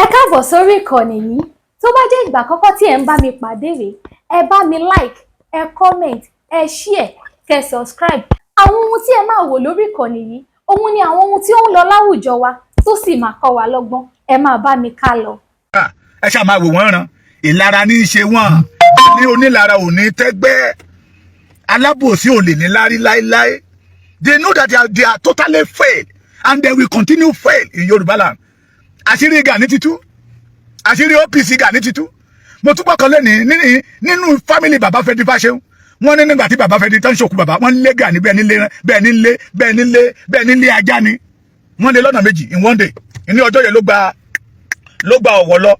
Ẹ káàbọ̀ sórí ìkànnì yìí. Tó bá jẹ́ ìgbà àkọ́kọ́ tí ẹ ń bá mi pàdé rèé, ẹ bá mi like, ẹ comment, ẹ share, kẹ́ subscribe. Àwọn ohun tí ẹ máa wò lórí ìkànnì yìí, òun ni àwọn ohun tí ó ń lọ láwùjọ wa tó sì máa kọ́ wa lọ́gbọ́n. Ẹ máa bá mi ká lọ. Ẹ ṣáà máa wò wọ́n ràn, ìlara ní í ṣe wọ́n, ní onílara ò ní tẹ́gbẹ́, alábòsí ò lè ní lárí láéláé. They know that they are totally failed and they will continue fail in Yorùbá land. Àṣírí Gani ti tú, àṣírí OPC Gani ti tú. Mo tún gbọ́kàn lẹ́nìí nínú family bàbá Fẹ́dí Fáṣẹ̀hùn. Wọ́n ní nígbà tí bàbá Fẹ́dí tán ṣòkú bàbá, wọ́n lé Gani bẹ́ẹ̀ nílé ajá ni. Wọ́n lé lọ́nà méjì in one day. Ní ọjọ́ yẹn ló gba ọ̀wọ̀ lọ.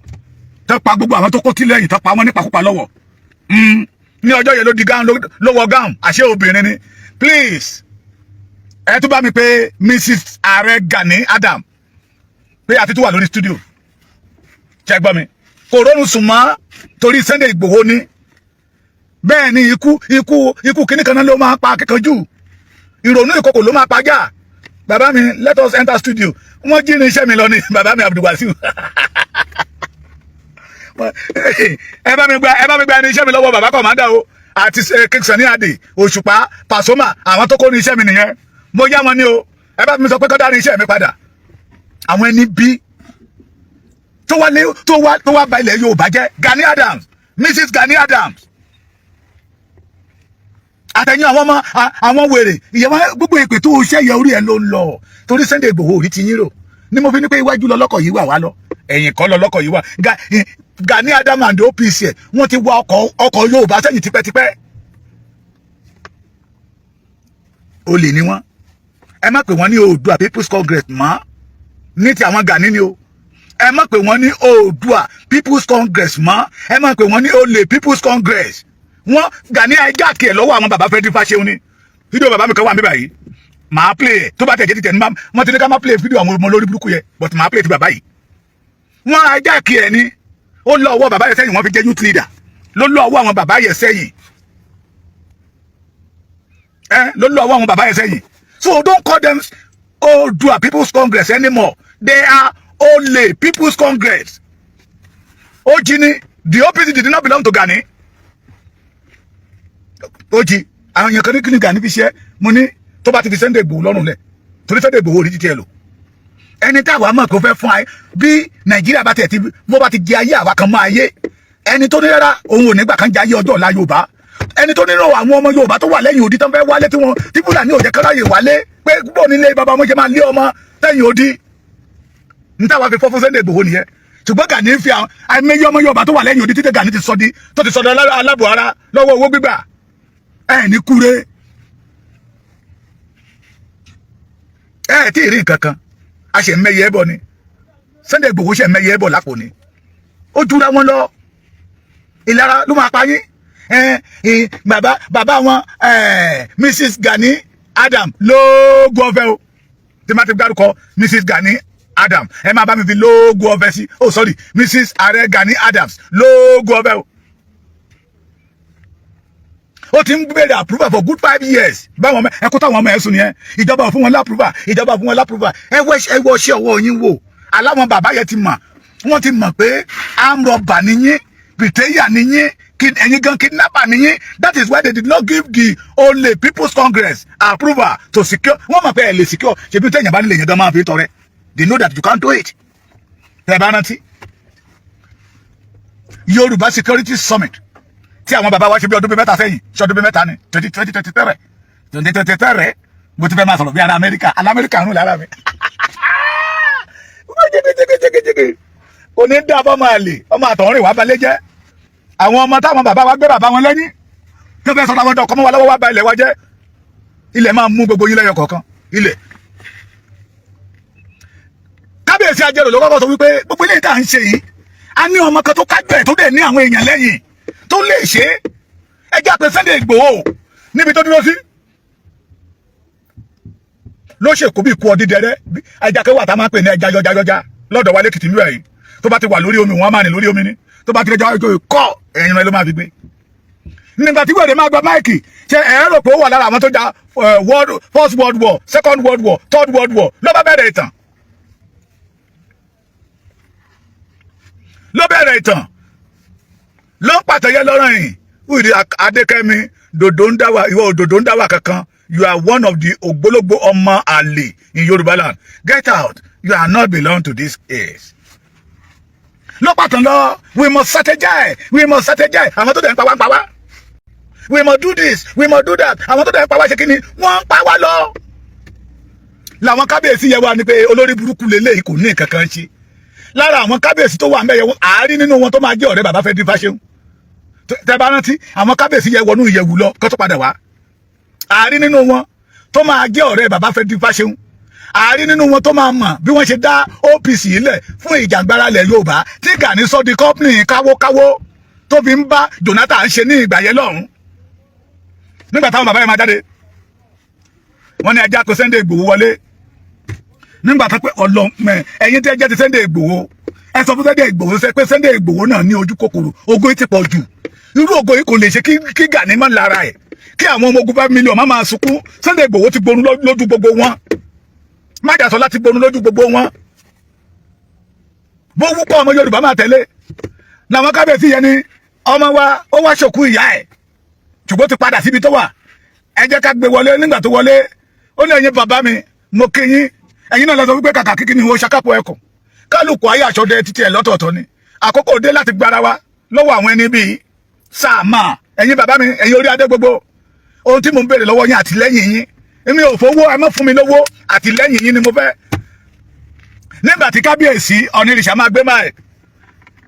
Tán pa gbogbo àwọn tó kó tí lẹ́yìn, tán pa wọ́n nípakúpa lọ́wọ́. Ní ọjọ́ yẹn ló di gáùn ló wọ gáùn, àṣé obìnrin ni. Please, ẹ tún bá mi pé Mrs. Ààrẹ Gani Adam pé àti tó wà lórí studio ṣe gbọ́ mi kò rónú sùn mọ́ torí Sunday Igboho ni bẹ́ẹ̀ ni ikú kíní kan náà ló máa pa akẹ́kọ̀ọ́jù ìrònú ìkòkò ló máa pàjá. Bàbá mi let us enter studio wọ́n jí ní iṣẹ́ mi lọ ní bàbá mi Abdulwasiu ẹ bá mi gba ní iṣẹ́ mi lọ́wọ́ bàbá kọ̀mándà o àti Sunny Adé Òṣùpá Pasuma àwọn tó kó ní iṣẹ́ mi nìyẹn mo yá wọn ní o ẹ bá mi sọ pé kọ́ dá ní iṣẹ́ mi padà. Àwọn ẹni bí tó wá ba ilẹ̀ Yorùbá jẹ́ Gani Adams, Mrs. Gani Adams àtẹ̀yìn àwọn wèrè ìyẹ̀wò gbogbo ìpè tó ṣẹ́ yẹ orí ẹ̀ ló ń lọ torí Sunday Igboho orí ti yín rò ní mo fi ní pé iwájú lọ lọ́kọ̀ yìí wà wá lọ ẹ̀yìn kọ́ lọ lọ́kọ̀ yìí wà Gani Adams and OPC ẹ̀ wọ́n ti wá ọkọ̀ Yorùbá sẹ́yìn tipẹ́tipẹ́ olè ni wọ́n ẹ má pè wọ́n ní Oòduà People's Congress mọ́ ní ti àwọn Gani ni o ẹ má pè wọ́n ní Oòduà People's Congress mọ́ ẹ má pè wọ́n ní olè People's Congress wọ́n Gani ẹja kìí ẹ̀ lọ́wọ́ àwọn bàbá Fẹ́dí Fáṣẹ̀hùn ni fídíò bàbá mi kan wà níbí báyìí màá play ẹ̀ tó bá tẹ̀ jẹ́ títẹ̀ ní wọ́n ti ní ká má play fídíò àwọn ọmọ lórí burúkú yẹ but màá play ti bàbá yìí wọ́n ẹja kìí ẹ̀ ni ó lọ ọwọ́ bàbá yẹn sẹ́yìn wọ́n fi jẹ́ youth leader ló lọ ọwọ́ àwọn bàbá yẹn sẹ́yìn ló lọ ọwọ́ àwọn bàbá yẹn sẹ́yìn so don't call them Oòduà People's Congress anymore. They are only People's Congress. Ojini, the OPC did not belong to Gani. Oji, àwọn èèyàn kan ní kíni Gani fi ṣe mo ní tó bá ti fi Sunday Igboho lọ́rùn lẹ̀ torí Sunday Igboho rí títí ẹ lò. Ẹni tí àwa mọ̀ kó fẹ́ fún ayé bí Nàìjíríà bá tẹ̀ tí bó bá ti jẹ ayé àwa kan mọ́ ayé. Ẹni tó ní rárá òun ò nígbà kan jẹ ayé ọjọ́ ọ̀la Yorùbá. Ẹni tó nínú àwọn ọmọ Yorùbá tó wà lẹ́yìn odi tán fẹ́ wálé tí Fúlàní ò jẹ́ káráyè wálé pé gbọ́ nílé bàbá wọn jẹ́ máa lé ọmọ lẹ́yìn odi níta wàá fi fọ́ fún Sunday Igboho nìyẹn ṣùgbọ́n Gani ń fi àwọn àìmọye ọmọ Yorùbá tó wà lẹ́yìn odi títí Gani ti sọ di aláàbò ara lọ́wọ́ owó gbígbà ẹ̀ ní kúre ẹ̀ tí ì rí nǹkan kan a ṣe mẹ́yẹ bọ̀ ni Sunday Igboho ṣe mẹ́yẹ bọ̀ lápò ni ó jura wọn lọ ìlara ló máa pa yín bàbá wọn Mrs. Gani Adam lóògùn ọ̀fẹ́ o tí ma ti gbárùkọ Mrs. Gani Adam ẹ máa bá mi fi lóògùn ọ̀fẹ́ sí oh sorry Mrs. Ààrẹ Gani Adams lóògùn ọ̀fẹ́ o ó ti ń bèrè approval for good 5 years báwọn ọmọ ẹkọ táwọn ọmọ ẹ sùn nìyẹn ìjọba fún wọn lápúrúfà ẹ wọ ṣe ọwọ́ yín wò aláwọn bàbá yẹn ti mọ̀ wọ́n ti mọ̀ pé amrọ̀bà nìyẹn bìtẹ́yà nìyẹn ẹ̀yin gan kidnapper nìyẹn that is why they did not give the only People's Congress approval to secure wọ́n mọ̀ pé ẹ lè secure ṣebí tẹ̀yìn bá nílé yẹn gan máa fi tọrẹ they know that you can't do it. tẹ bá rántí Yorùbá Security Summit tí àwọn bàbá wa ṣe bí ọdún bí mẹ́ta sẹ́yìn ṣe ọdún bí mẹ́ta ni 2023 mo ti fẹ́ máa sọ̀rọ̀ bí ara Amẹ́ríkà rún lára mi kò ní dá ọmọ àlè ọmọ àtọ̀rìn wà balẹ̀ jẹ́ àwọn ọmọ táwọn bàbá wa gbé bàbá wọn lẹ́yìn tó fẹ́ sọ̀rọ̀ àwọn ọ̀dọ́ ọkọ̀ mọ́ wa lọ́wọ́ wá ba ilẹ̀ wa jẹ́ ilẹ̀ máa mú gbogbo yín lẹ́yọ kọ̀ọ̀kan ilẹ̀ kábíyèsí Ajérò ló kọ́kọ́ sọ wípé gbogbo ilé ìta ń ṣe yìí a ní ọmọ kan tó kájọ ẹ̀ tó dẹ̀ ní àwọn èèyàn lẹ́yìn tó lè ṣe é ẹjẹ́ àpẹ Sunday Igboho níbi tó dúró sí ló ṣèkó bí ikú ọdí dẹrẹ ajakẹwà tá a máa ń pè ní ẹja yọjá lọ́dọ̀ wa lẹ́kìtì nílùú ẹ̀yìn tó bá ti wà lórí omi wọn máa ní lórí omi ní tó bá ti rẹjọ ọjọ́ ìkọ́ ẹ̀yìn rẹ ló máa fi gbé nígbà tí wèrè máa gba máìkì ṣe ẹ̀ rò pé ó wà lára àwọn tó ja First World War, Second World War, Third World War ló bá bẹ̀rẹ̀ ìtàn ló bẹ̀rẹ̀ ìtàn ló ń pàtẹ́yẹ lọ́rọ̀ yìí wíìdí Adékẹ́mi dòdò ń dáwà ìwọ òdòdó ń dáwà kankan. You are one of the ògbólógbò ọmọ àlè in Yoruba land. Get out. You are not belong to this case. Ló pàtàn lọ, we must strategize, àwọn tó dẹ̀ ń pa wá ń pa wá. We must do this, we must do that, àwọn tó dẹ̀ ń pa wá ṣe kí ni wọ́n ń pa wá lọ. Làwọn kábíyèsí yẹ wá ní pé olórí burúkú lélẹ́yìí kò ní nǹkan kan ṣe. Lára àwọn kábíyèsí tó wà ń bẹ̀ yẹ àárín nínú wọn tó máa jẹ́ ọ̀rẹ́ bàbá Fẹ́mi Fáṣẹ̀hùn. Tẹ́ bá rántí àwọn kábíyèsí yẹ wọnú ìyẹ̀wù lọ kó tó padà wá. Àárín nínú wọn tó máa jẹ́ ọ̀rẹ́ bàbá Fẹ́mi Fáṣẹ̀hùn. Àárín nínú wọn tó máa mọ̀ bí wọ́n ṣe dá OPC ilẹ̀ fún ìjàngbara ilẹ̀ Yorùbá tí Gani sọ di kọ́pìnì káwókáwó tó fi ń bá Jonathan ṣe ní ìgbà yẹn lọ́hùn. Nígbà táwọn bàbá yẹn máa jáde wọ́n ní ẹja kó Sunday Igboho wọlé. Nígbà tó pé ọlọ́mọ ẹ̀yin tí ẹ jẹ́ ti Sunday Igboho ẹ sọ fún Sunday Igboho ṣe pé Sunday Igboho náà ní ojú kòkòrò ògo ti pọ̀ jù. Irú ògo yìí kò lè ṣe kí Gani má lára ẹ̀ kí àwọn ọmọ ogun 5 million máa sunkún. Sunday Igboho ti gbónú lójú gbogbo wọn. Májàsọ láti gbónú lójú gbogbo wọn. Bó wúkọ́ ọmọ Yorùbá máa tẹ̀lé làwọn kábíyèsí yẹn ni ọmọ wa ó wá ṣòkú ìyá ẹ̀ ṣùgbọ́n ti padà síbi tó wà. Ẹ jẹ́ ká gbé wọlé. Nígbà tó wọlé ó ní ẹ̀yin bàbá mi mo kí yín ẹ̀yin náà lọ sọ wípé kàkà kíkí ni wọ́n ṣakápọ̀ ẹ̀kọ́ kálukú ayé àṣọdẹ títí ẹ̀ lọ́tọ̀ọ̀tọ̀ ni. Àkókò dé láti gbára wa lọ́wọ́ àwọn ẹni bíi Sáàmà. Ẹ̀yin bàbá mi ẹ̀yin orí adé gbogbo ohun tí mo ń béèrè lọ́wọ́ yín àtìlẹ́yìn yín èmi ò fowó ẹ má fún mi lówó àtìlẹ́yìn yín ni mo fẹ́. Nígbà tí kábíyèsí Ọ̀nìrìṣà máa gbé máa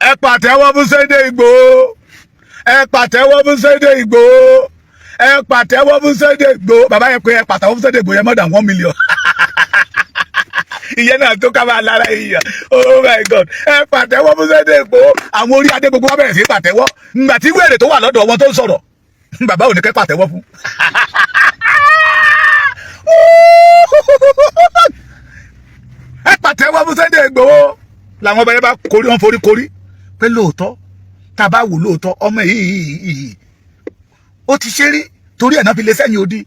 ẹ pàtẹ́wọ́ fún Sunday Igboho, ẹ pàtẹ́wọ́ fún Sunday Igboho, ẹ pàtẹ́wọ́ fún Sunday Igboho. Bàbá yẹn pé ẹ pàtẹ́wọ́ fún Sunday Igboho yẹn more than 1 million. Ìyẹn náà tó ká máa lára ìyà. Oh my God. Ẹ pàtẹ́wọ́ fún Sunday Igboho. Àwọn orí adé gbogbo wa bẹ̀rẹ̀ sí pàtẹ́wọ́. Nígbà tí wèrè tó wà lọ́dọ̀ wọn tó ń sọ̀rọ̀ bàbá ò ní kẹ́ pàtẹ́wọ́ fún. Ẹ pàtẹ́wọ́ fún Sunday Igboho. Làwọn ọba yẹn bá korí wọn forí korí pé lóòótọ́ tá a bá wò lóòótọ́ ọmọ yìí ó ti ṣe rí torí ẹ̀ náà fi lé sẹ́yìn odi.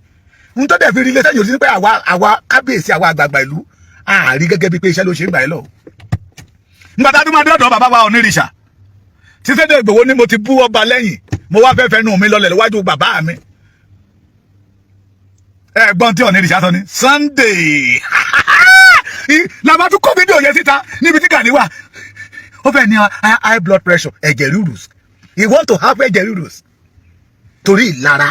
Ń tó dẹ̀ fi rí lé sẹ́yìn odi ní pé àwa kábíyèsí àwa àgbààgbà ìlú àárí gẹ́gẹ́ bí pé iṣẹ́ ló ṣe ń gbà ẹ́ lọ. Nígbà tá a dún máa dé ọ̀dọ̀ bàbá wa Ọ̀nìrìṣà tí Sunday Igboho ní mo ti bú ọba lẹ́yìn mo wá fẹ́ fẹnu mi lọlẹ̀ lọ́wájú bàbá mi. Ẹ̀gbọ́n tí Ọ̀nìrìṣà sọ ni Sunday làbá tún kó fídíò yẹn síta níbi tí Gani wà. Ó fẹ́ ní high blood pressure ẹ̀jẹ̀ rírus. He want to have ẹ̀jẹ̀ rírus torí ìlara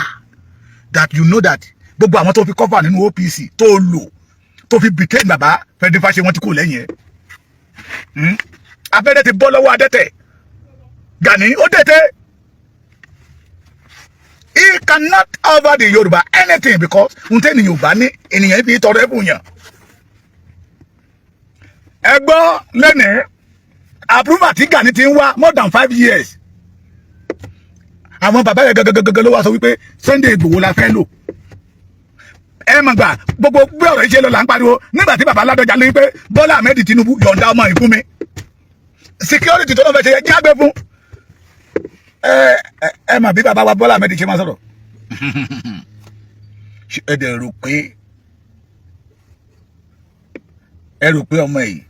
that you know that gbogbo àwọn tó fi cover nínú OPC tó lò tó fi betray bàbá Fẹ́mi Fáṣẹ̀hùn wọn ti kú lẹ́yìn ẹ̀. Abẹ́rẹ́ ti bọ́ lọ́wọ́ adẹ́tẹ̀ Gani ó dẹ̀tẹ̀. He cannot offer the Yoruba anything because ntẹ́ ni Yorùbá ní ènìyàn fi tọrọ ẹ̀bùn yàn. Ẹ gbọ́ lẹ́nìí approval tí Gani ti ń wá more than 5 years. Àwọn bàbá yẹn gẹ́gẹ́gẹ́gẹ́ ló wá sọ wípé Sunday Igboho la fẹ́ lò. Ẹ mọ̀ gbà gbogbo gbé ọ̀rọ̀ iṣẹ́ lọ là ń pariwo nígbà tí bàbá Ládọjà lé pé Bọ́lá Ahmed Tinubu yọ̀ǹda ọmọ ìfún mi. Security tó lọ́ fẹ́ ṣe yẹ jágbe fún. Ẹ mà bí bàbá wa Bọ́lá Ahmed ṣe máa sọ̀rọ̀. Ẹ dẹ̀ rò pé ọmọ yìí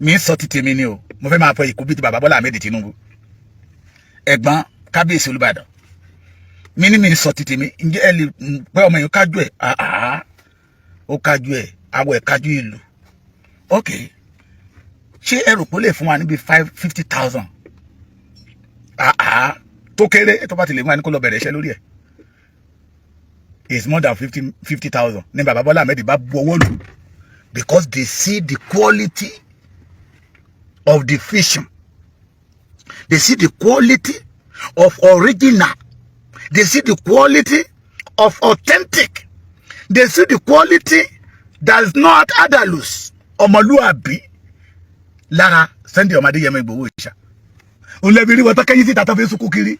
mi sọ ti tèmi ni o mo fẹ́ máa fọ ìkú bí ti bàbá Bọ́lá Ahmed Tinubu ẹ̀gbọ́n kábíyèsí Olúbàdàn mi ní mi sọ ti tèmi ǹjẹ́ ẹ lè pẹ́ ọmọ yìí kájú ẹ̀ ó kájú ẹ̀ awọ ẹ̀ kájú ìlú ok ṣé ẹ rò pé ó lè fún wa níbi 50,000 tó kéré tó bá ti lè mú wa ní kó lọ bẹ̀rẹ̀ iṣẹ́ lórí ẹ̀ is more than 50,000 ní bàbá Bọ́lá Ahmed bá bu ọwọ́ lù because they see the quality of the vision. They see the quality of original. They see the quality of authentic. They see the quality that's not adalus. Ọmọlúàbí lára Sunday ọmọdé Yẹmọ Ìgbòho ìṣà. Òun lẹ́bi rí wọ́n tó kẹ́yìn sí tàtọ́ fi sunkún kiri.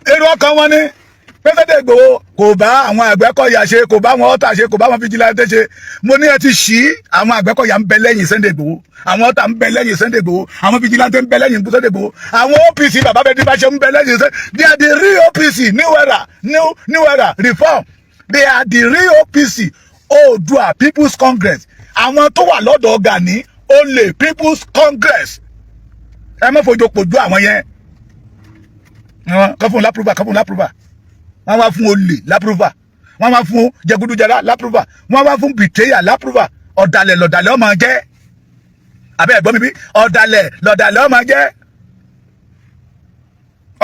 Èrò ọkàn wọn ni Sunday Igboho kò bá àwọn Àgbẹ̀kọ̀yà ṣe, kò bá àwọn ọ̀tá ṣe, kò bá àwọn fìjìláńtẹ́ ṣe. Mo ní ẹ ti ṣí àwọn Àgbẹ̀kọ̀yà ń bẹ lẹ́yìn Sunday Igboho, àwọn ọ̀tá ń bẹ lẹ́yìn Sunday Igboho, àwọn fìjìláńtẹ́ ń bẹ lẹ́yìn Sunday Igboho, àwọn OPC bàbá Fẹ́mi Fáṣẹ̀hùn ń bẹ lẹ́yìn. They are the real OPC, New Era, Reform. They are the real OPC, Oòduà People's Congress. Àwọn tó wà lọ́dọ̀ Gani olè People's Congress ẹ má fojú pojú àwọn yẹn kọ́ fún lápúrúfà wọ́n wá fún olè lápúrúfà wọ́n wá fún jẹgúdújẹrá lápúrúfà wọ́n wá fún bìtẹ́yà lápúrúfà ọ̀dàlẹ̀ lọ̀dàlẹ̀ ọmọ jẹ́ abẹ́ ẹ̀gbọ́n mi bí ọ̀dàlẹ̀ lọ̀dàlẹ̀ ọmọ jẹ́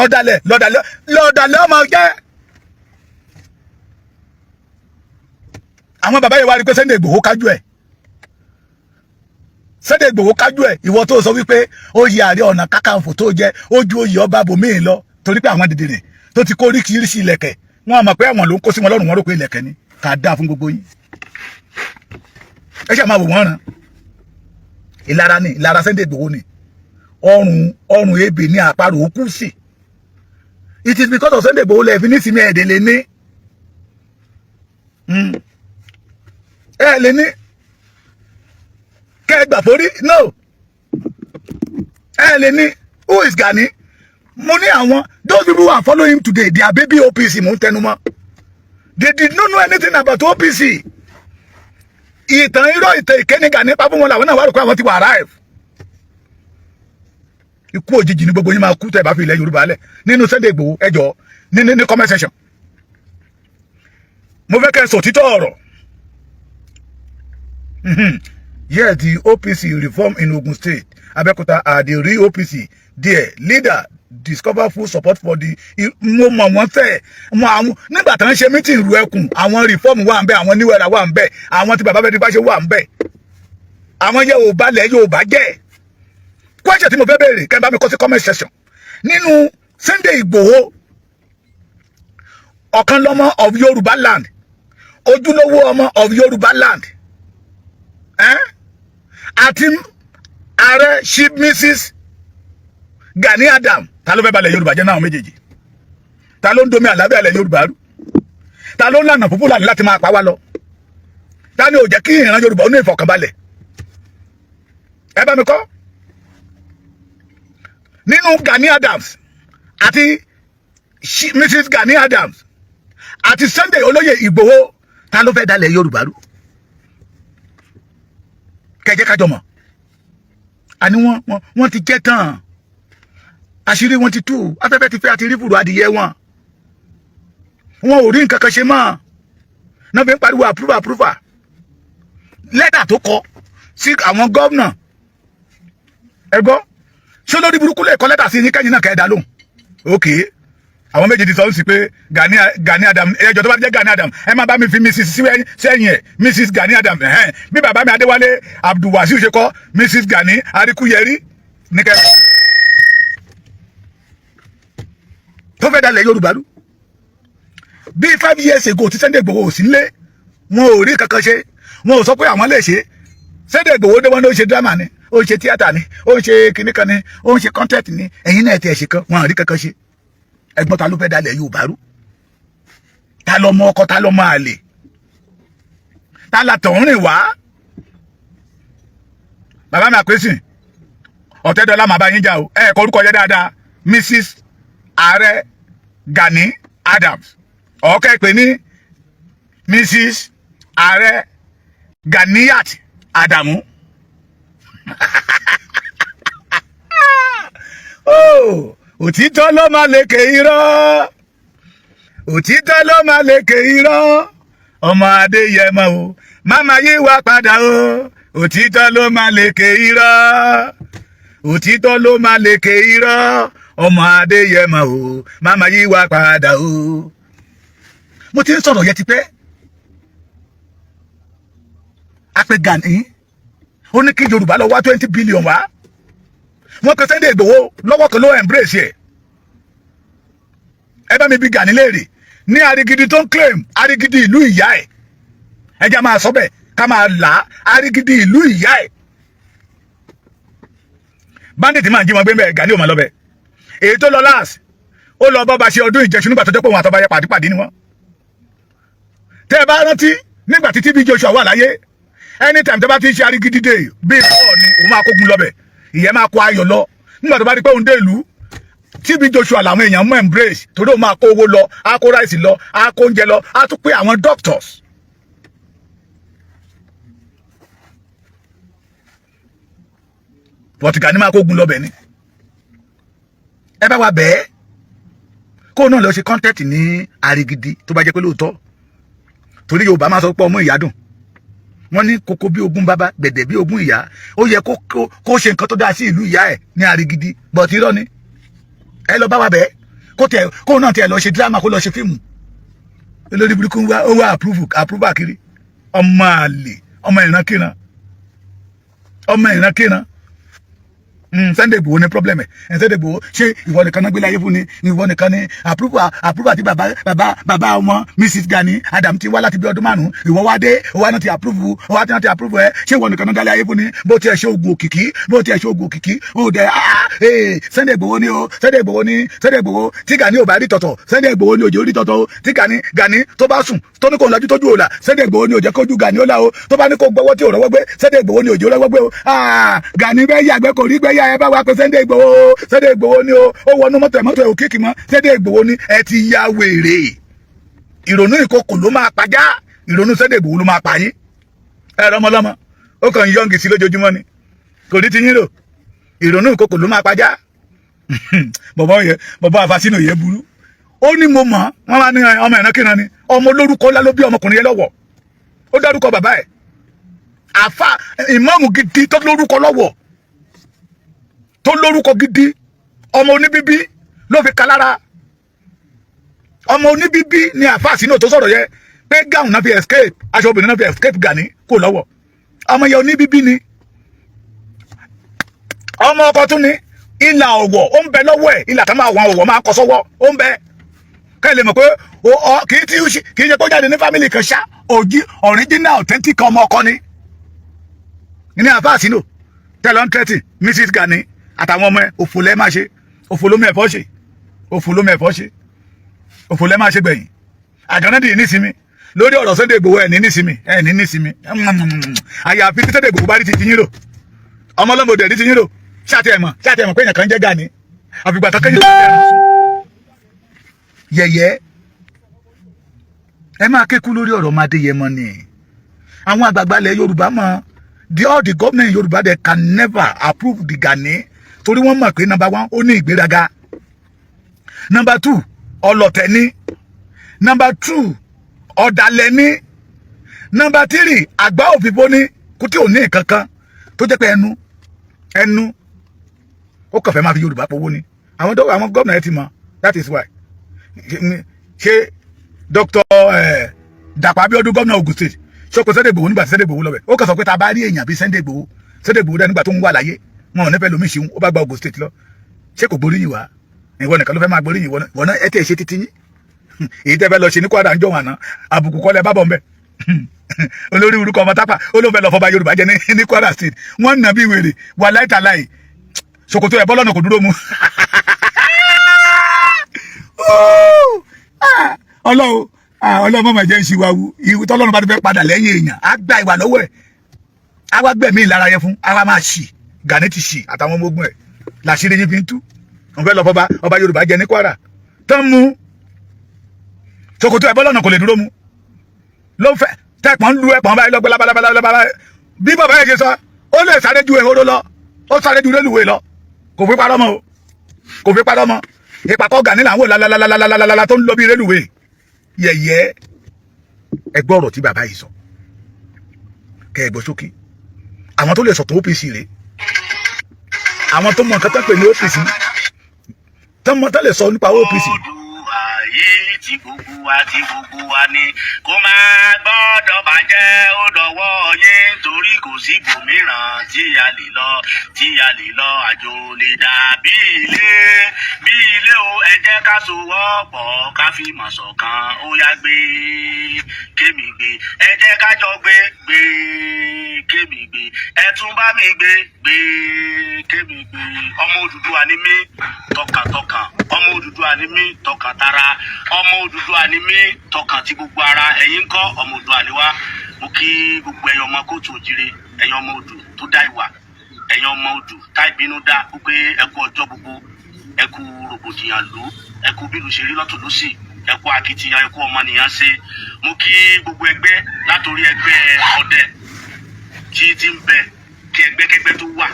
ọ̀dàlẹ̀ lọ̀dàlẹ̀ ọmọ jẹ́. àwọn bàbá yẹn wá rí pé Sunday Igboho kájú ẹ̀ Sunday Igboho kájú ẹ̀ ìwọ tó sọ wípé ó yẹ Ààrẹ Ọ̀nà Kakanfò tó jẹ́ ó ju oyè ọba bòmíì lọ torí pé àwọn dìdìrì tó ti kó oríṣiríṣi ilẹ̀kẹ̀ wọn mọ̀ pé àwọn ló ń kó sí wọn lọ́rùn wọn rò pé ilẹ̀kẹ̀ ni ká dáa fún gbogbo yín ẹ ṣe máa wò wọ́n ràn ìlara ni ìlara Sunday Igboho ni ọrùn ebè ní àparò òkú sí it is because of Sunday Igboho lẹ́ẹ̀fín ní sinmi ẹ̀ẹ́dẹ̀ lé ní ẹ lè ní kẹgbà forí no ẹ lè ní who is Gani mo ní àwọn those people who are following him today they are baby OPC mo ń tẹnu mọ́ they did not know anything about OPC ìtàn irọ́ ìtàn ìkẹ́ni Gani pa fún wọn làwọn náà wà rò pé àwọn ti wà arrive ikú òjijì ní gbogbo yín máa kú tẹ́ bá fi ilẹ̀ Yorùbá lẹ̀ nínú Sunday Igboho ẹjọ́ ní comment section mo fẹ́ kẹ́ sọ títọ́ ọ̀rọ̀. Yes, the OPC reform in Ogun State, Abeokuta are the real OPC. There, leader discover full support for the mo mọ̀ wọ́n fẹ́ mo àwọn nígbà tí wọ́n ṣe meeting ru ẹkùn àwọn reform wà ń bẹ àwọn níwẹ̀rà wà ń bẹ àwọn tí bàbá bẹ́ẹ̀ ti bá ṣe wà ń bẹ àwọn Yorùbá lẹ̀ Yorùbá jẹ́ question tí mo fẹ́ béèrè kẹ́ bá mi kọ sí comment section nínú Sunday Igboho ọ̀kan lọ́mọ of Yorùbá land ojúlówó ọmọ of Yorùbá land àti ààrẹ Chief Mrs. Gani Adam ta ló fẹ́ balẹ̀ Yorùbá jẹ́ náà méjèèjì ta ló ń domi àlábẹ́ alẹ̀ Yorùbá rú ta ló ń lànà fúnfún lànà láti máa pa wá lọ ta ni ò jẹ́ kí ìran Yorùbá ó ní ìfọ̀kànbalẹ̀ ẹ bá mi kọ́ nínú Gani Adams àti Mrs. Gani Adams àti Sunday olóyè Ìgbòho ta ló fẹ́ dalẹ̀ Yorùbá rú kẹjẹ kájọ mọ̀ àní wọ́n ti jẹ́ tán àṣírí wọn ti tú afẹ́fẹ́ ti fẹ́ àti rí fùrù adìyẹ wọn ò rí nǹkan kan ṣe mọ́ náà fi ń pariwo approve lẹ́tà tó kọ sí àwọn gómìnà ẹgbọ́ ṣé lórí burúkú lè kọ lẹ́tà sí ní kẹ́yìn náà kẹ́ẹ̀dá lóhùn ok àwọn méjì ti sọ sí pé Gani Adam ẹjọ́ tó bá jẹ́ Gani Adam ẹ má bá mi fi Mrs. sẹ́yìn ẹ̀ Mrs. Gani Adam bí bàbá mi Adéwálé Abdulwasiu ṣe kọ́ Mrs. Gani Arikuyeri níkẹ́ tó fẹ́ dalẹ̀ Yorùbá rú bí 5 years ago tí Sunday Igboho ò sí nílé wọn ò rí kankan ṣe wọn ò sọ pé àwọn lè ṣe Sunday Igboho dé wọn ló ń ṣe drama ni ó ń ṣe tíátà ni ó ń ṣe kinní kan ni ó ń ṣe content ni ẹ̀yin náà ti ẹ̀ ṣe kan wọn ò rí kankan ṣe ẹ̀gbọ́n ta ló fẹ́ dalẹ̀ Yorùbá rú ta lọ mọ ọkọ ta lọ mọ àlè ta la tọ̀hún rìn wá bàbá mi àpèsìn Ọ̀tẹ́dọ́lá màá bá yín jà o ẹ kọ orúkọ yẹ dáadáa Mrs. Ààrẹ Gani Adams ọ̀kẹ́ pè ní Mrs. Ààrẹ Ganiyat Adamu òtítọ́ ló máa lékè irọ́ òtítọ́ ló máa lékè irọ́ ọmọ Adéyẹmọ o máma yí wá padà o òtítọ́ ló máa lékè irọ́ òtítọ́ ló máa lékè irọ́ ọmọ Adéyẹmọ o máma yí wá padà o. mo ti ń sọ̀rọ̀ yẹn ti pẹ́ apẹ Gani ó ní kí Yorùbá lọ wá 20 billion wá wọ́n pe Sunday Igboho lọ́wọ́ kan ló embrace ẹ̀ ẹ bá mi bí Gani léèrè ní Arigidi tó ń claim Arigidi ìlú ìyá ẹ̀ ẹja máa sọ bẹ́ẹ̀ ká máa là á Arigidi ìlú ìyá ẹ̀ bandit máa ń jí wọn gbé bẹ́ẹ̀ Gani ò máa lọ bẹ́ẹ̀ èyí tó lọ láàsì ó lọ bọ́ bá ṣe ọdún ìjẹsùn nígbà tó jẹ́ pé òun àtọ́ba yẹ pàdípàdé ni wọ́n tẹ́ ẹ bá rántí nígbà tí TB Joshua wà láyé anytime tó bá ti ń ṣe Arigidi day bíi bọ́ọ̀ ni òun máa kógun lọ bẹ̀ ìyẹn máa kó ayọ̀ lọ nígbà tó bá rí pé òun dé ìlú TB Joshua làwọn èèyàn mú embrace torí òun máa kó owó lọ á kó ráìsì lọ á kó oúnjẹ lọ á tún pé àwọn doctors but Gani máa kógun lọ́bẹ̀ ni ẹ bá wa bẹ́ẹ̀ kó náà lọ ṣe content ní Arigidi tó bá jẹ́ pé lóòótọ́ torí Yorùbá máa sọ pé ọmọ ìyá dùn wọ́n ní kókó bí ogún bàbá gbẹ̀dẹ̀ bí ogún ìyá ó yẹ kó ṣe nǹkan tó dáa sí ìlú ìyá ẹ̀ ní Arigidi but irọ́ ni ẹ lọ bá wa bẹ́ẹ̀ kó náà tiẹ̀ lọ ṣe drama kó lọ ṣe fíìmù olórí burúkú ó wá approve àkiri ọmọ àlè ọmọ ìrankíran Sunday Igboho ní problem ẹ Sunday Igboho ṣé ìwọ nìkan náà gbé láyé fún ni ìwọ nìkan ni approve àti bàbá ọmọ Mrs Gani Adam ti wá láti bí ọdún 5 ìwọ wá dé ìwọ náà ti approve ẹ ṣé ìwọ nìkan náà dálé ayé fún ni bó tiẹ̀ ṣe oògùn òkìkí ó dẹ Sunday Igboho ni o Sunday Igboho tí Gani ò bá rí tọ̀tọ̀ Sunday Igboho ni òjò rí tọ̀tọ̀ o tí Gani tó bá sùn tó ní kò lọ́jú tójú òòlà Sunday Igboho ni òjẹ́ kójú Gani ó là o tó bá ní kó gbọ́wọ́ tí ò rọ́wọ́ gbé Sunday Igboho ni òjò rọ́wọ́ gbé o Gani bẹ́ẹ̀ yàgbẹ́ kò rí gbẹ́yà ẹ bá wa pé Sunday Igboho ni o ó wọnú mọ́tò ẹ̀ òkìkí mọ́ Sunday Igboho ni ẹ ti ya wèrè ìrònú ìkòkò ló máa pàjá ìrònú Sunday Igboho ló máa pa yín ẹ rọmọlọmọ ó kàn yọǹgì sí lójoojúmọ́ ni kò ní ti yín rò ìrònú ìkòkò ló máa pàjá bọ̀bọ̀ àfàsínú yẹn burú ó ní mo mọ̀ wọ́n máa ní ọmọ ìrankíran ni ọmọ olórúkọ ńlá ló bí ọmọkùnrin yẹn lọ́wọ́ ó dárúkọ bàbá ẹ̀ àfà ìmáàmù gidi tó lórúkọ lọ́wọ́ tó lórúkọ gidi ọmọ oníbíbí ló fi kalára ọmọ oníbíbí ni àfàsínú tó sọ̀rọ̀ yẹ pé gáùn náà fi escape aṣọ obìnrin náà fi escape Gani kò lọ́wọ́ ọmọ yẹn oníbíbí ni ọmọ ọkọ tún ni ìlà ọ̀wọ̀ ó ń bẹ lọ́wọ́ ẹ̀ ìlà kan máa wọn ọ̀wọ̀ máa kọ sọ́wọ́ ó ń bẹ kẹ́ lè mọ̀ pé kì í ṣe kó jáde ní family kan ṣá original authentic ọmọ ọkọ ni ní àfàsínú tẹ́lọ̀ ń tẹ́tì Mrs Gani àtàwọn ọmọ ẹ̀ òfò lẹ́ máa ṣe òfò lómi ẹ̀fọ́ ṣe òfò lẹ́ máa ṣe gbẹ̀yìn àjọ́nàdì nísìmí lórí ọ̀rọ̀ Sunday Igboho ẹ̀ ní nísìmí àyàfi tí Sunday Igboho bá rí ti yín rò ọmọ ọlọ́mọdé rí ti yín rò ṣáàtì ẹ̀mọ̀ pé èèyàn kan jẹ́ Gani àfìgbà tó kẹ́yìn yẹ̀yẹ́ ẹ máa kékú lórí ọ̀rọ̀ Adéyẹmọ ni àwọn àgbààgbà ilẹ̀ Yorùbá mọ̀ all the government Yorùbá they can never approve the Gani torí wọ́n mọ̀ pé number 1 ó ní ìgbéraga number 2 ọlọ̀tẹ̀ ni number 2 ọ̀dàlẹ̀ ni number 3 àgbá òfìfo ni kó tí ò ní kankan tó jẹ́ pé ẹnu ó kàn fẹ́ máa fi Yorùbá powó ni àwọn gómìnà ẹ ti mọ̀ that is why ṣe Dr. Dàpọ̀ Abíọ́dún gómìnà Ògùn state ṣọkọ Sunday Igboho nígbà tí Sunday Igboho lọ́bẹ̀ ó kàn sọ pé ta bá rí èèyàn bíi Sunday Igboho dẹ nígbà tó ń wà láyé wọn ò ní fẹ́ lomi ṣeun ó bá gba Ògùn state lọ ṣé kò gbóríyìn wá ìwọ nìkan ló fẹ́ máa gbóríyìn ìwọ náà ẹ tẹ̀ ṣe títí yín èyí tẹ́ fẹ́ lọ ṣe ní Kwara ń jọ wọn àná àbùkù kọ́lẹ̀ bá bọ̀ ń bẹ̀ olórí orúkọ ọmọ tápà ó ló fẹ́ lọ fọba Yorùbá jẹ ní Kwara state wọ́n nà bí wèrè wà láìtàláì ṣòkòtò ẹ̀ bọ́lọ́nà kò dúró mu ọlọ́run mọ̀ jẹ́ ìṣìwàwù ìwé tọ́lọ́run bá ti fẹ́ padà lẹ́yìn èèyàn á gba ìwà lọ́wọ́ ẹ̀ á wá gbẹ̀mí ìlara yẹn fún á wá máa ṣì Gani ti ṣì àtàwọn ọmọ ogun ẹ̀ làṣírí yín fi ń tú òun fẹ́ lọ fọba ọba Yorùbá jẹ ní Kwara tán mú ṣòkòtò ẹ̀ bọ́lọ́nà kò lè dúró mu ló fẹ́ tẹ̀pọ̀n ń lu ẹ̀pọ̀n báyìí lọ́gbẹ́ lábàlábàlábà bí bàbá yẹn ṣe sọ ó lè sáré ju ehoro lọ ó sáré ju rélùwé lọ kò fi parọ́ mọ́ ìpàkọ́ Gani là ń wò lálálálálálálá tó ń lọ bí rélùwé yẹ̀yẹ́ ẹgbẹ́ ọ̀rọ̀ tí bàbá yìí sọ kẹ́ ẹ gbọ́ sókè àwọn tó lè sọ̀tọ̀ OPC rèé àwọn tó mọ nǹkan tó ń pè ní OPC tó lè sọ nípa OPC. ayé tí gbogbo wa ni kó máa gbọ́dọ̀ bàjẹ́ ó dọ̀wọ́ yín torí kò sí gbòmíràn tí a lè lọ àjò lè dà bí ilé o ẹ jẹ́ ká sowọ́pọ̀ ká fi mọ̀ ṣọ̀kan ó yá gbé kémi gbé ẹ jẹ́ ká jọ gbé kémi gbé ẹ tún bá mi gbé kémi gbé ọmọ Odùduwà ni mí tọkàntọkàn ọmọ Odùduwà ni mí tọkàntara ọmọ Odùduwà ni mí tọkàn tí gbogbo ara ẹ̀yin ńkọ́ ọmọ Odùduwà ni wá mo kí gbogbo ẹ̀yin ọmọ kóòtù òjìrè ẹ̀yin ọmọ Odù tó dá ìwà ẹ̀yin ọmọ Odù tá ìbínú dá pé ẹ kú ọjọ́ gbogbo ẹ kú rògbòdìyàn lù ẹ kú bílù ṣe rí lọ́tún lọ́sì ẹ kú akitiyan ẹ kú ọmọnìyàn ṣe mo kí gbogbo ẹgbẹ́ látòrí ẹgbẹ́ ọdẹ tí ń bẹ kí ẹgbẹ́kẹ́gbẹ́ tó wà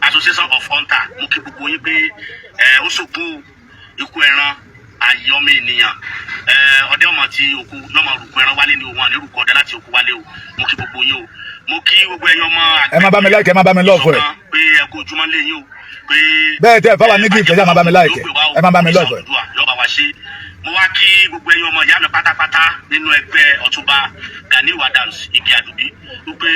association association of hunter mo kí gbogbo yín pé ó sòkú ikú ẹran ayé ọmọ ènìyàn ọdẹ ọmọ tí òkú lọmọ rúkọ ẹran wálé ni òun àní rúkọ ọdẹ láti òkú wálé o mo kí gbogbo yín o mo kí gbogbo ẹ̀yin ọmọ àgbẹ̀ ẹ má bá mi like ẹ má bá mi love ẹ pé ẹ kó ojúmọ́ lé yín o pé bẹ́ẹ̀ tẹ́ fáwọn ní gift ẹ má bá mi like ẹ má bá mi love ẹ. yọba wa ṣe mo wá kí gbogbo ẹ̀yin ọmọ ìyá mi pátápátá nínú ẹgbẹ́ Ọ̀túnba Ganiu Adams Igi Àdùbí wípé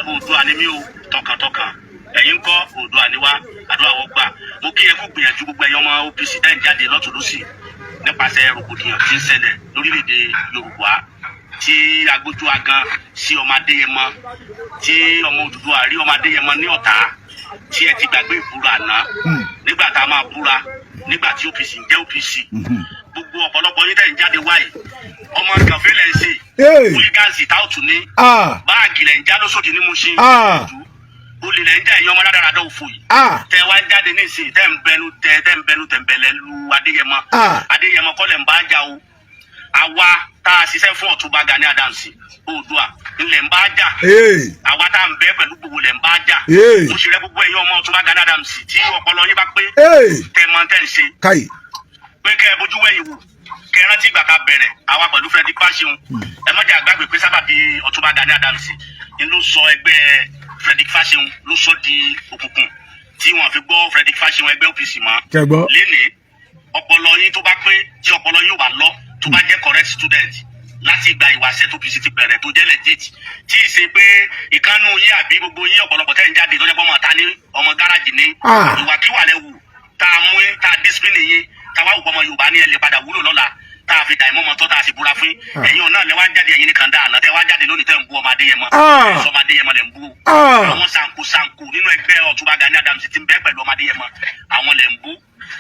Oòduà ni mí o tọkàntọkàn ẹ̀yin ńkọ́ Oòduà ni wá àdúrà wọ́n gbà mo kí ẹ kú gbìyànjú gbogbo ẹ̀yin ọmọ OPC ẹ̀ ń jáde lọ́tùn lósì nípasẹ̀ rògbòdìyàn tí ń ṣẹlẹ̀ lórílẹ̀‐èdè Yorùbá tí agbójú agan sí ọmọ Adéyẹmọ tí ọmọ Odùduwà rí ọmọ Adéyẹmọ ní ọ̀tá tí ẹ ti gbàgbé ìbúra àná nígbà tá a máa búra nígbà tí OPC ń jẹ́ OPC gbogbo ọ̀pọ̀lọpọ̀ yín tẹ̀ ń jáde wáyé ọmọ gànfẹ́ lẹ̀ ń ṣe wígáǹsì táwùtù ní báàgì lẹ̀ ń já lóṣòdì ní Mùṣín olè lẹ̀ ń já ẹ̀yin ọmọ dáradára òfò yìí tẹ wá ń jáde ní ìsìn tẹ ń bẹnu tẹ̀m̀bẹ̀lẹ̀ lu Adéyẹmọ Adéyẹmọ kọ́ lẹ̀ ń bá jà o àwa tá a ṣiṣẹ́ fún Ọ̀túnba Gani Adams Oòduà ńlẹ̀ ń bá jà àwa tá a ń bẹ pẹ̀lú gbogbo lẹ̀ ń bá jà mo ṣe rẹ gbogbo ẹ̀yin ọmọ Ọ̀túnba Gani Adams tí ọpọlọ yín bá pé tẹ mọ tẹ ń ṣe pé kẹ ẹ bójú wẹ̀yìn wò kẹ ẹ rántí ìgbà ká bẹ̀rẹ̀ àwa pẹ̀lú Frederick Fashion ẹ má jẹ́ àgbàgbé pé sábàbí Ọ̀túnba Gani Adams ń ló sọ ẹgbẹ́ Frederick Fashion ló sọ di òkùnkùn tí wọn fi gbọ́ Frederick Fashion ẹgbẹ́ OPC mọ́ lénìí ọpọlọ yín tó bá pé tí ọpọlọ yín wà lọ tó bá jẹ́ correct student láti ìgbà ìwàṣẹ tó OPC ti bẹ̀rẹ̀ tó jẹ́ legit tí ì ṣe pé ìkànnù yín àbí gbogbo yín ọ̀pọ̀lọpọ̀ tẹ́ ń jáde tó jẹ́ pé ọmọ ta ní ọmọ gáràjì ní ìwàkiwà lẹ wù tá a mú tá a discipline yín tá a wá wù ọmọ Yorùbá ní ẹ lè padà wúlò lọ́la tá a fi dà ìmọ̀ mọ́tọ́ tá a sì búra fún ẹ̀yin náà lẹ wá jáde ẹ̀yin nìkan dáa náà tẹ wá jáde lónìí tẹ́ ń bú ọmọ Adéyẹmọ ọmọ Adéyẹmọ lẹ ń bú àwọn sanku nínú ẹgbẹ́ Ọ̀túnba Gani Adams ti ń bẹ pẹ̀lú ọmọ Adéyẹmọ àwọn lẹ ń bú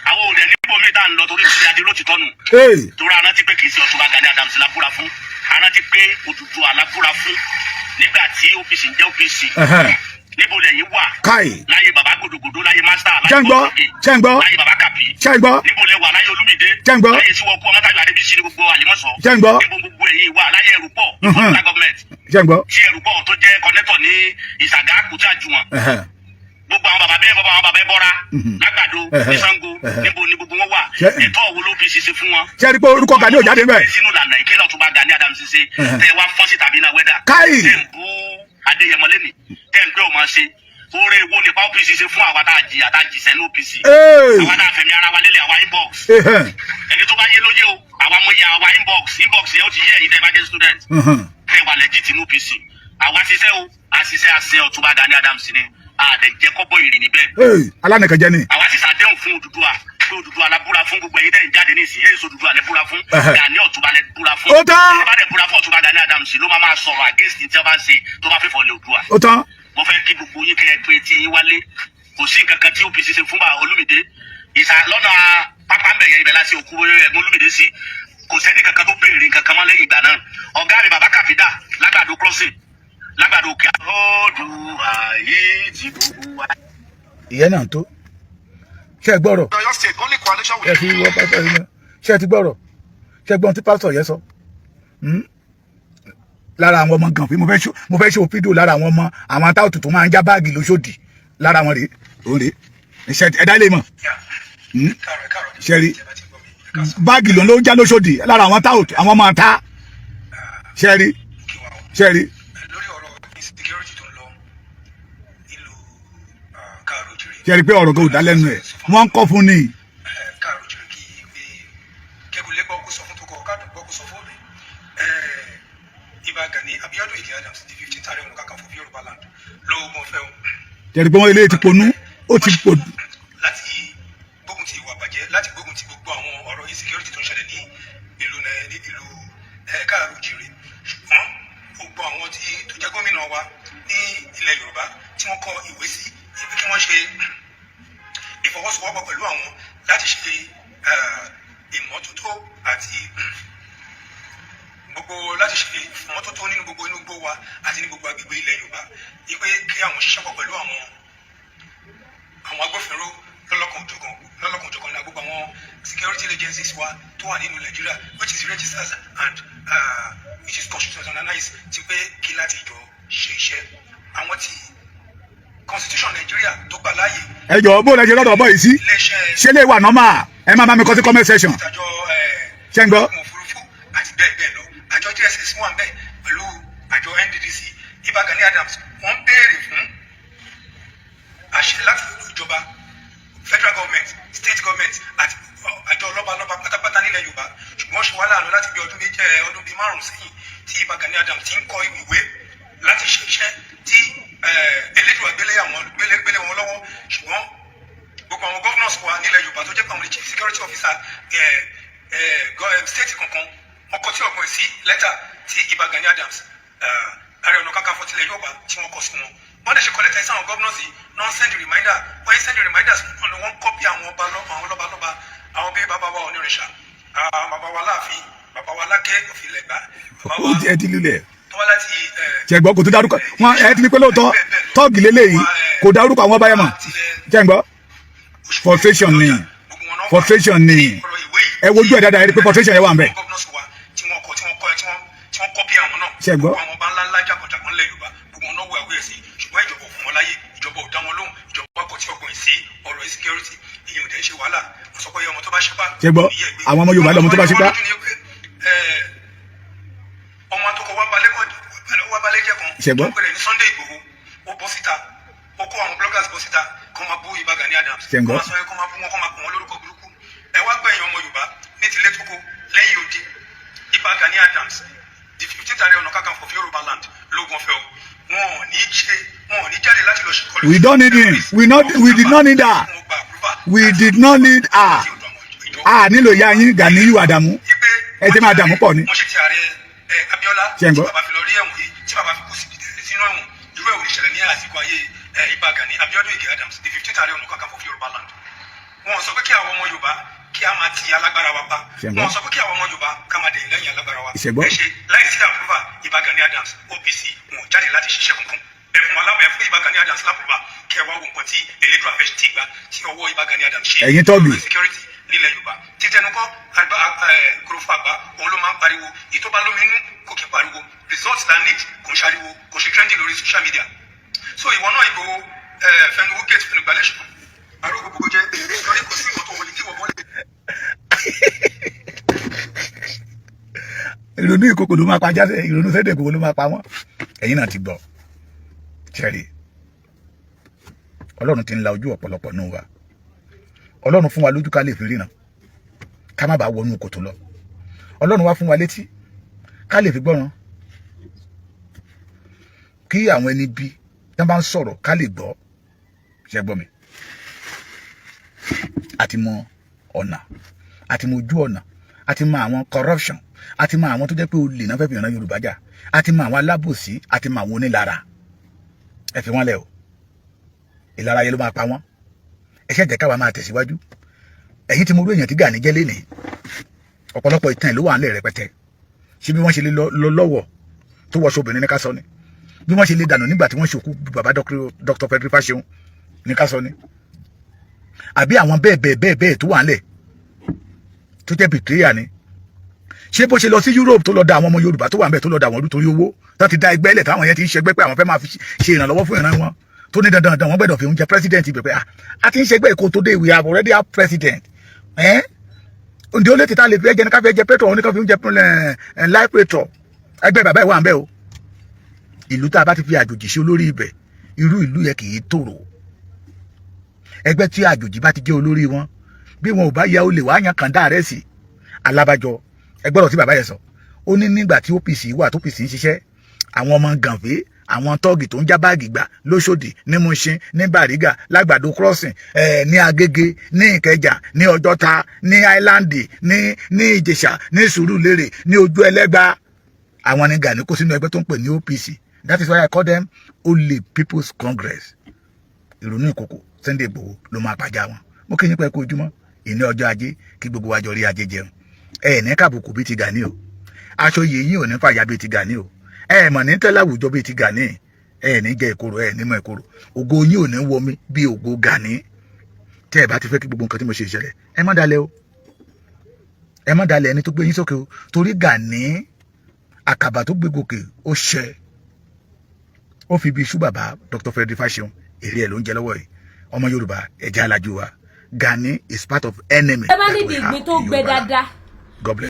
àwọn òde níbo mi tá à ń lọ torí ti adé ló ti tọ́nu torí arántí pé kì í ṣe Ọ̀túnba Gani Adams la búra fún arántí pé Odùduwà la búra fún nígbà tí OPC ń jẹ́ OPC níbo lẹ́yìn wà láyé bàbá gòdògòdò láyé master láyé gbọ́dọ̀gì láyé bàbá kàbí níbo lẹ́ wà láyé Olúmídé láyé tí wọ́n kú ọmọtàjú Adébísí ní gbogbo Àlímọ̀ṣọ́ níbo gbogbo ẹ̀yìn wà láyé Ẹrúpọ̀ ìfọ̀nùtà gọ́ọ̀mẹ̀ntì tí Ẹrúpọ̀ tó jẹ́ kọ́nẹ́tọ̀ ní Ìsàgá Kùtà Jùwọ̀n gbogbo àwọn bàbá bẹ́ẹ̀ bọ́ra lágbàdo ní Ṣàngó níbo ni gbogbo wọn wà ètò òwò ló fi ṣiṣẹ́ fún wọn. ṣé ẹ rí pé orúkọ Gani ò jáde bẹ́ẹ̀. sínú ìlànà ìkílọ̀ Ọ̀túnba Gani Adams ṣe tẹ wá fọ́sí tàbí iná wẹ́dà tẹ ń bú Adéyẹmọ lẹ́nì tẹ ń gbé ọmọ ṣe oore wo nípa OPC ṣe fún àwa tá a jìyà tá a jìṣẹ́ ní OPC àwa náà fẹ̀mí ara wa lélẹ̀ àwa inbox ẹni tó bá yé lóye o àwa mọ iye àwa inbox yẹn ó ti yé ẹ̀yin tẹ́ bá jẹ́ student tẹ wà legit ní OPC àwa ṣiṣẹ́ o àṣìṣe àṣẹ Ọ̀túnba Gani Adams ni àdẹ̀jẹ́ kọ́bọ̀ ìrìn níbẹ̀. alánìkànjẹ́ ni. àwa sì ṣàdéhùn fún Odùduwà pé Odùduwà la búra fún gbogbo ẹ̀yin tẹ́ ń jáde ní ìsìn èso Odùduwà lẹ búra fún Gani Ọ̀túnba lẹ búra fún. ó tán. tó bá dẹ̀ búra fún Ọ̀túnba Gani Adams ló máa sọ̀rọ̀ against tí wọ́n bá ń ṣe tó bá fẹ́ fọ́lẹ̀ Oòduà. ó tán. mo fẹ́ kí gbogbo yín kẹ́ ẹ pé tí yín wálé kò sí nǹkan kan tí OPC ṣe fún bá Olúmídé lọ́nà pápá mbẹ̀yẹn ibẹ̀ láti òkú ẹ̀gbọ́n Olúmídé sí kò sẹ́ni kankan tó béèrè nǹkan kan mọ́ lẹ́yìn ìgbà náà ọ̀gá mi bàbá Kàfídà lágbàdo crossing lágbàdo òkè. Oòduà yìí ti gbogbo wa. ìyẹn náà tó ṣe gbọ́rọ̀ ẹ fi wọ́n pásítọ̀ yìí náà ṣe ti gbọ́rọ̀ ṣe gbọ́n tí pásítọ̀ yẹn sọ lára àwọn ọmọ gànfẹ́ mo fẹ́ ṣe òfídíò lára àwọn ọmọ àwọn táwùtù tó máa ń já báàgì lóṣòdì lára wọn rèé òun rèé ẹ̀dá lè mọ̀ ṣe rí báàgì ló ń já lóṣòdì lára àwọn táwùtù àwọn ọmọ ta ṣe rí. ṣe rí pé ọ̀rọ̀ kan ò dá lẹ́nu ẹ̀ wọ́n ń kọ́ fún ni. ṣe rí pé wọ́n ilé ti ponú ó ti pò. láti gbógun ti ìwà bàjẹ́ láti gbógun ti gbogbo àwọn ọ̀rọ̀ insecurity tó ń ṣẹlẹ̀ ní ìlú Káàárọ̀ Oòjíire ṣùgbọ́n gbogbo àwọn tó jẹ́ gómìnà wa ní ilẹ̀ Yorùbá tí wọ́n kọ ìwé sí ibi kí wọ́n ṣe ìfọwọ́sowọ́pọ̀ pẹ̀lú àwọn láti ṣe ìmọ́tótó àti láti ṣe ìmọ́tótó nínú gbogbo inú igbó wa àti ní gbogbo agbègbè ilẹ̀ Yorùbá wípé kí àwọn ṣiṣẹ́ pọ̀ pẹ̀lú àwọn agbófinró lọ́lọ́kan-ò-jọ̀kan ní gbogbo àwọn security agencies wa tó wà nínú Nàìjíríà which is registered and which is constitutionalized ti pé kí láti jọ ṣe iṣẹ́ àwọn tí constitution Nàìjíríà tó gbà láàyè. ẹ jọ̀ọ́ bó lẹ ṣe lọ́dọ̀ bọ́ yìí sí ṣé lè wà nọ́mà ẹ má bá mi kọ sí comment section ìdájọ́ ṣé ń gbọ́. òfurufú àti bẹ́ẹ̀ bẹ́ẹ̀ lọ àjọ DSS wà ń bẹ̀ pẹ̀lú àjọ NDDC Ìbà Gani Adams wọ́n béèrè fún àṣẹ láti ìjọba federal government state government àti àjọ lọ́balọ́ba pátápátá nílẹ̀ Yorùbá ṣùgbọ́n ṣe wá láàánú láti bí ọdún bíi márùn-ún sẹ́yìn tí Ìbà Gani Adams ti ń kọ ìwé láti ṣe iṣẹ́ tí elédùn àgbélé wọn lọ́wọ́ ṣùgbọ́n gbogbo àwọn governors wa nílẹ̀ Yorùbá tó jẹ́ pé àwọn chief security officer state kankan wọn kọ tí ọgbọ̀n sí lẹ́tà tí Ìbà Gani Adams Ààrẹ Ọ̀nà Kakanfò tilẹ̀ Yorùbá tí wọ́n kọ sí wọn wọ́n dẹ̀ ṣe kọ́ lẹ́tà sí àwọn governors yìí náà send reminder wọ́n yìí send reminders fún wọn wọ́n kọ́pì àwọn ọba lọ́ba àwọn bíi bàbá wa Onírìṣà bàbá wa Láàfin bàbá wa Lákẹ́ Òfìlẹ̀gbá bàbá wa ẹ ti lílẹ̀ tọ́wọ́ láti ṣẹ̀gbọ́ kò tó dárúkọ wọn ẹ ti ní pé lóòótọ́ tọ́ọ̀gì lélẹ́yìí kò dárúkọ àwọn ọba yẹn mọ̀ ṣẹ̀gbọ́ frustration ni ẹ wojú ẹ dáadáa ẹ rí pé frustration yẹn wà ń bẹ̀. ṣẹ̀gbọ́. àwọn ọba ńlá jàgọ̀jàgọ̀ ńlẹ̀ Yorùbá gbogbo wọn náà wọ àwẹ̀ sí ṣùgbọ́n ìjọba ò fún wọn láyè ìjọba ò dá wọn lóhùn ìjọba kò tí ọgbọ̀n sí ọ̀rọ̀ security ìyẹn ò dẹ̀ ṣe wàhálà àsọpọ̀ ọmọ tó bá ṣe bá. ṣẹ̀gbọ́ àwọn ọmọ Yorùbá lọmọ tó bá ṣe bá. ọmọ àtọkọ wa balẹ̀ jẹ́ kan ṣẹ̀gbọ́. tó pẹ̀lẹ́ ní Sunday Igboho ó bọ́ síta ó kó àwọn bloggers bọ́ síta kó máa bú Ìbà Gani Adams ṣẹ̀gbọ́. kó máa bú wọn kó máa pọ̀ wọn lórúkọ burúkú ẹ wá gbẹ̀yìn ọmọ Yorùbá ní tilé tókó lẹ́yìn odi Ìbà Gani Adams the 15th Ààrẹ Ọ̀nà Kakanfò of Yorùbá land lóògùn ọ̀fẹ́ o wọn ò ní jáde láti lọ ṣèkọlù. we don't need him we did not need her we did not need her nílò ìyá yín Ganiyu Adamu ẹ ti máa dààmú pọ̀ ni. mo ṣe ti ààrẹ Abíọ́lá tí bàbá fi lọ rí ẹ̀wọ̀n yìí tí bàbá fi kú sínú ẹ̀wọ̀n irú ẹ̀wọ̀n ìṣẹ̀lẹ̀ ní àsìkò ayé Ìbà Gani Abíọ́dún Ìgè Adams the 15th Ààrẹ Ọ̀nà Kakanfò of Yorùbá land wọn sọ pé kí àwọn ọmọ Yorùbá kí a máa ti alágbára wa pa wọn sọ pé kí àwọn ọmọ Yorùbá ká máa dẹ̀yìn lẹ́yìn alágbára wa ẹ ṣe láì sí àpúrúfà Ìbà Gani Adams OPC wọn jáde láti ṣiṣẹ́ kankan ẹfun alábẹ fún Ìbà Gani Adams lápúrúfà kí ẹ wá wo nǹkan tí elédùn àfẹ ti gbà tí ọwọ́ Ìbà Gani Adams ṣe ẹ̀yin tọ́bi security nílẹ̀ Yorùbá títẹnukọ́ kúròfò àgbà òun ló máa ń pariwo ìtọ́ba lóminú kò kí pariwo results that need kò ń ṣariwo kò ṣe trending lórí social media so ìwọ náà Ìgbòho fẹnuwó gate fẹnugbàlẹ́sùn àrùn gbogbo jẹ lórí kò sí nǹkan tó wọlé tí wọ́n wọlé. ìrònú ìkókò ló máa pa jáde ìrònú sẹ́dẹ̀ ìkókò ló máa pa wọ́n ẹ̀yin náà ti gbọ́ ṣẹ́rí Ọlọ́run ti ń la ojú ọ̀pọ̀lọpọ̀ nù wa Ọlọ́run fún wa lójú ká lè fi ríran ká má bàa wọnú kòtò lọ Ọlọ́run wá fún wa létí ká lè fi gbọ́ràn kí àwọn ẹni bí tán bá ń sọ̀rọ̀ ká lè gbọ́ ṣe gbọ́ mi àti mọ ọ̀nà àti mọ ojú ọ̀nà àti mọ àwọn corruption àti mọ àwọn tó jẹ́ pé olè náà fẹ́ fi ràn Yorùbá jà àti mọ àwọn alábòsí àti mọ àwọn onílara ẹ fi wọ́n lẹ̀ o ìlara yẹn ló máa pa wọ́n ẹ ṣe jẹ́ káwa máa tẹ̀síwájú ẹ̀yin tí mo rí èèyàn tí Gani jẹ́ lénìí ọ̀pọ̀lọpọ̀ ìtàn ló wà nílẹ̀ rẹpẹtẹ ṣé bí wọ́n ṣe lè lọ lọ́wọ́ tó wọṣọ obìnrin ní ká sọ ni bí wọ́n ṣe lè dànù nígbà tí wọ́n ṣòkú bàbá Dr. Frederick Fasehun ní ká sọ ni àbí àwọn bẹ́ẹ̀ tó wà nílẹ̀ tó jẹ́ bìtìrìyà ni ṣé bó ṣe lọ sí Europe tó lọ da àwọn ọmọ Yorùbá tó wà níbẹ̀ tó lọ da àwọn ọdún torí owó tó ti da ẹgbẹ́ lẹ̀ táwọn yẹn ti ń ṣẹgbẹ́ pé àwọn fẹ́ máa fi ṣe ìrànlọ́wọ́ fún ìran wọn tó ní dandan wọ́n gbẹ́dọ̀ fi oúnjẹ president ibẹ̀ pé a ti ń ṣẹgbẹ́ èkó tó dé we have already have president ǹdí ó lè tètè lè fi ẹjẹ ní ká fi ẹjẹ petrol òun ní ká fi oúnjẹ live petrol ẹgbẹ́ bàbá ìwà ń bẹ́ o ìlú tá a bá ti fi àjòjì ṣe olórí ibẹ̀ irú ìlú yẹ kì í tòrò ẹgbẹ́ tí àjòjì bá ti jẹ́ olórí wọn bí wọn ò bá ya olè wá yan kàńdá rẹ̀ sí alábàjọ ẹgbẹ́ ọ̀rọ̀ tí bàbá yẹn sọ ó ní nígbà tí OPC wà tó OPC ń ṣiṣẹ́ àwọn ọmọ gànfẹ́ àwọn tọ́ọ̀gì tó ń já báàgì gbà lóṣòdì ní Mùṣín ní Bàrígà lágbàdo crossing ní Agége ní Ìkẹjà ní Ọjọ́ta ní Island ní Ìjẹ̀ṣà ní Sùúrùlérè ní Ojú Ẹlẹ́gbà àwọn ní Gani kó sínú ẹgbẹ́ tó ń pè ní OPC that is why I call them Only People's Congress ìrònú ìkòkò Sunday Igboho ló máa pàjá wọn mo kí yín pé kó ojúmọ́ ìní ọjọ́ ajé kí gbogbo wa jọ rí ajé jẹun ní kàbùkù bíi ti Gani o aṣọ yìí ò ní fàyà bíi ti Gani o mọ̀ ní tẹ́lẹ̀ àwùjọ bíi ti Gani ní jẹ́ ìkorò ní mọ̀ ìkorò ògo yín ò ní wọ mi bí ògo Gani tẹ́ ẹ bá ti fẹ́ kí gbogbo nǹkan tí mo ṣe ìṣẹ̀lẹ̀ ẹ má dalẹ̀ o ẹ má dalẹ̀ ẹni tó gbé yín sókè o torí Gani àkàbà tó gbé gòkè ó ṣẹ ó fi bí iṣu bàbá Dr. Frederick Fasehun èrè ẹ̀ ló ń jẹ lọ́wọ́ yìí ọmọ Yorùbá ẹja alájú wa Gani is part of enemy. ẹ bá nídìí ìgbín tó gbẹ dáadáa. God bless.